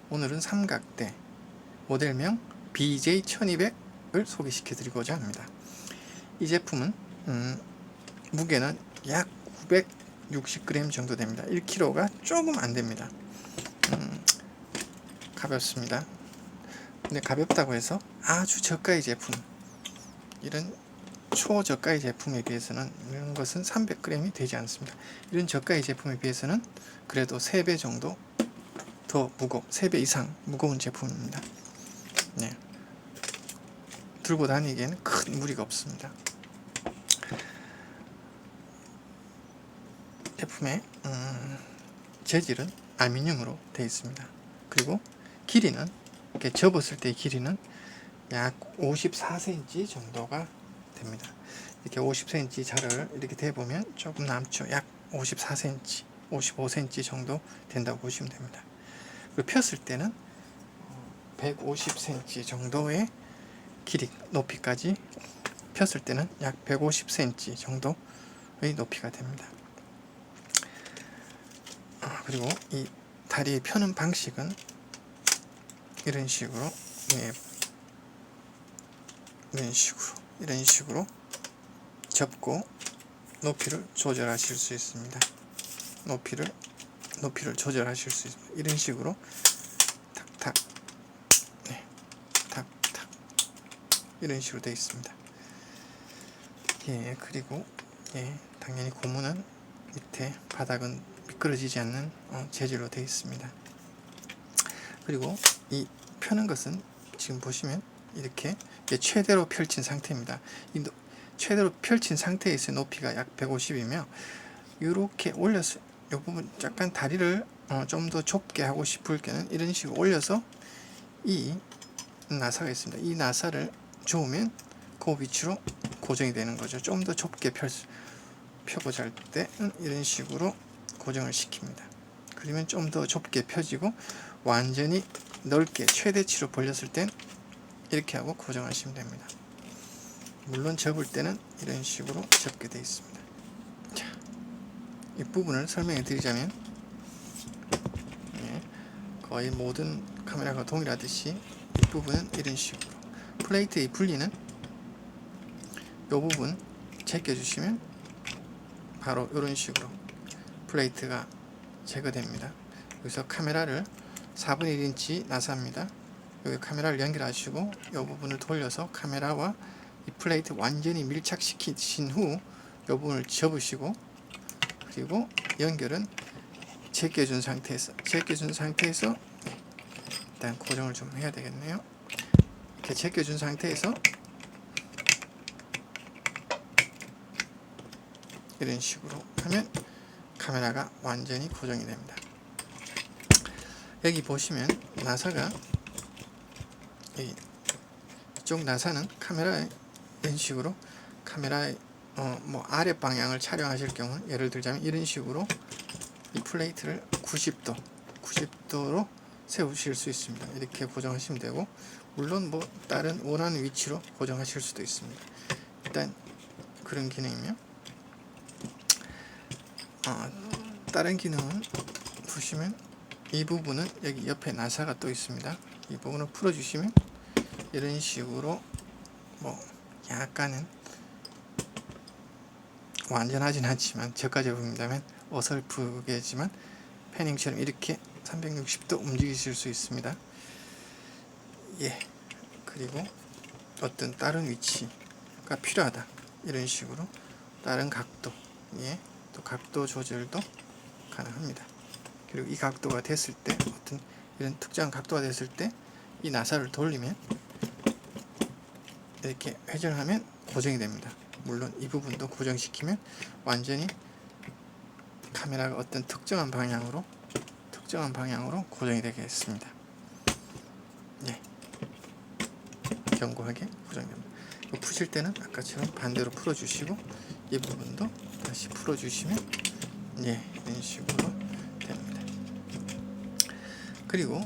오늘은 삼각대 모델명 BJ1200을 소개시켜 드리고자 합니다. 이 제품은 무게는 약 960g 정도 됩니다. 1kg가 조금 안 됩니다. 가볍습니다. 근데 가볍다고 해서 아주 저가의 제품, 이런 초저가의 제품에 비해서는, 이런 것은 300g이 되지 않습니다. 이런 저가의 제품에 비해서는 그래도 3배 정도 더 3배 이상 무거운 제품입니다. 네. 들고 다니기에는 큰 무리가 없습니다. 제품의 재질은 알루미늄으로 되어 있습니다. 그리고 길이는, 이렇게 접었을 때의 길이는 약 54cm 정도가 됩니다. 이렇게 50cm 자를 이렇게 대보면 조금 남죠. 약 54cm, 55cm 정도 된다고 보시면 됩니다. 그리고 폈을 때는 150cm 정도의 길이, 높이까지 폈을 때는 약 150cm 정도의 높이가 됩니다. 그리고 이 다리 펴는 방식은 이런 식으로, 이런 식으로 접고 높이를 조절하실 수 있습니다. 높이를 조절하실 수 있습니다. 이런 식으로 탁탁, 탁탁, 이런 식으로 되어 있습니다. 그리고 당연히 고무는 밑에 바닥은 미끄러지지 않는 재질로 되어 있습니다. 그리고 이 펴는 것은 지금 보시면 이렇게 최대로 펼친 상태입니다. 이 최대로 펼친 상태에서 높이가 약 150이며, 이렇게 올려서 이 부분 약간 다리를 좀 더 좁게 하고 싶을 때는 이런 식으로 올려서 이 나사가 있습니다. 이 나사를 조으면 그 위치로 고정이 되는 거죠. 좀 더 좁게 펴고자 할 때는 이런 식으로 고정을 시킵니다. 그러면 좀 더 좁게 펴지고, 완전히 넓게 최대치로 벌렸을 땐 이렇게 하고 고정하시면 됩니다. 물론 접을 때는 이런 식으로 접게 되어 있습니다. 자, 이 부분을 설명해 드리자면, 거의 모든 카메라가 동일하듯이 이 부분은 이런 식으로, 플레이트의 분리는 이 부분 제껴주시면 바로 이런 식으로 플레이트가 제거됩니다. 여기서 카메라를 4분의 1인치 나사입니다. 여기 카메라를 연결하시고 이 부분을 돌려서 카메라와 이 플레이트 완전히 밀착시키신 후 이 부분을 접으시고, 그리고 연결은 제껴준 상태에서 일단 고정을 좀 해야 되겠네요. 이렇게 제껴준 상태에서 이런 식으로 하면 카메라가 완전히 고정이 됩니다. 여기 보시면 나사가, 이쪽 나사는 카메라에 이런 식으로, 카메라의 아래 방향을 촬영하실 경우, 예를 들자면 이런 식으로 이 플레이트를 90도로 세우실 수 있습니다. 이렇게 고정하시면 되고, 물론 다른 원하는 위치로 고정하실 수도 있습니다. 일단 그런 기능이며, 다른 기능은 보시면 이 부분은 여기 옆에 나사가 또 있습니다. 이 부분을 풀어주시면 이런 식으로 약간은 완전하진 않지만 저가 제품이라면 어설프게지만 패닝처럼 이렇게 360도 움직이실 수 있습니다. 그리고 어떤 다른 위치가 필요하다, 이런 식으로 다른 각도, 또 각도 조절도 가능합니다. 그리고 이 각도가 됐을 때, 어떤 이런 특정한 각도가 됐을 때 이 나사를 돌리면 이렇게 회전하면 고정이 됩니다. 물론 이 부분도 고정시키면 완전히 카메라가 어떤 특정한 방향으로 고정이 되겠습니다. 견고하게 고정됩니다. 푸실 때는 아까처럼 반대로 풀어주시고, 이 부분도 다시 풀어주시면 이런 식으로 됩니다. 그리고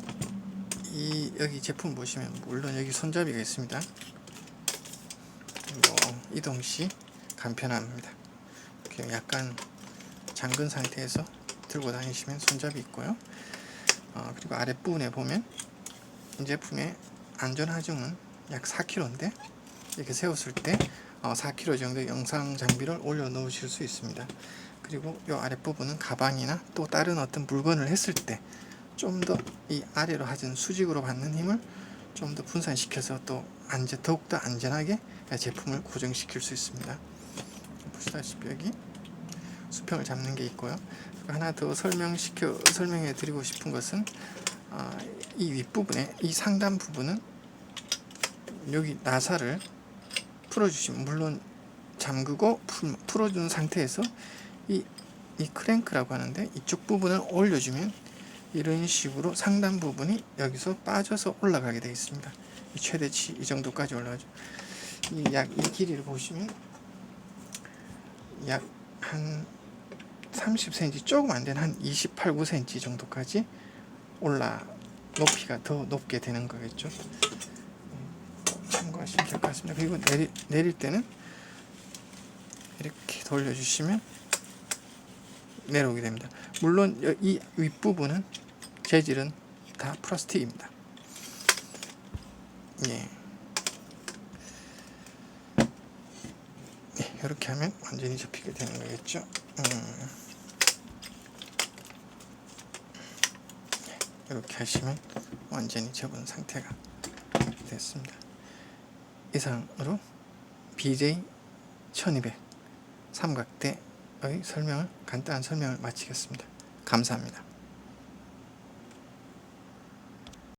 여기 제품 보시면 물론 여기 손잡이가 있습니다. 이동시 간편합니다. 약간 잠근 상태에서 들고 다니시면 손잡이 있고요. 그리고 아랫부분에 보면 이 제품의 안전하중은 약 4kg인데 이렇게 세웠을 때 4kg 정도 영상 장비를 올려 놓으실 수 있습니다. 그리고 이 아랫부분은 가방이나 또 다른 어떤 물건을 했을 때 좀 더 이 아래로 하진 수직으로 받는 힘을 좀 더 분산시켜서 또 더욱더 안전하게 제품을 고정시킬 수 있습니다. 보시다시피 여기 수평을 잡는 게 있고요. 하나 더 설명해 드리고 싶은 것은 이 윗부분에 이 상단 부분은 여기 나사를 풀어주시면, 물론 잠그고 풀어준 상태에서 이 크랭크라고 하는데 이쪽 부분을 올려주면 이런 식으로 상단 부분이 여기서 빠져서 올라가게 되어 있습니다. 최대치 이 정도까지 올라가죠. 이 길이를 보시면 약 한 30cm 조금 안 되는 한 28, 9cm 정도까지 높이가 더 높게 되는 거겠죠. 참고하시면 될 것 같습니다. 그리고 내릴 때는 이렇게 돌려주시면 내려오게 됩니다. 물론 이 윗부분은 재질은 다 플라스틱입니다. 이렇게 하면 완전히 접히게 되는 거겠죠. 이렇게 하시면 완전히 접은 상태가 됐습니다. 이상으로 BJ1200 삼각대의 간단한 설명을 마치겠습니다. 감사합니다.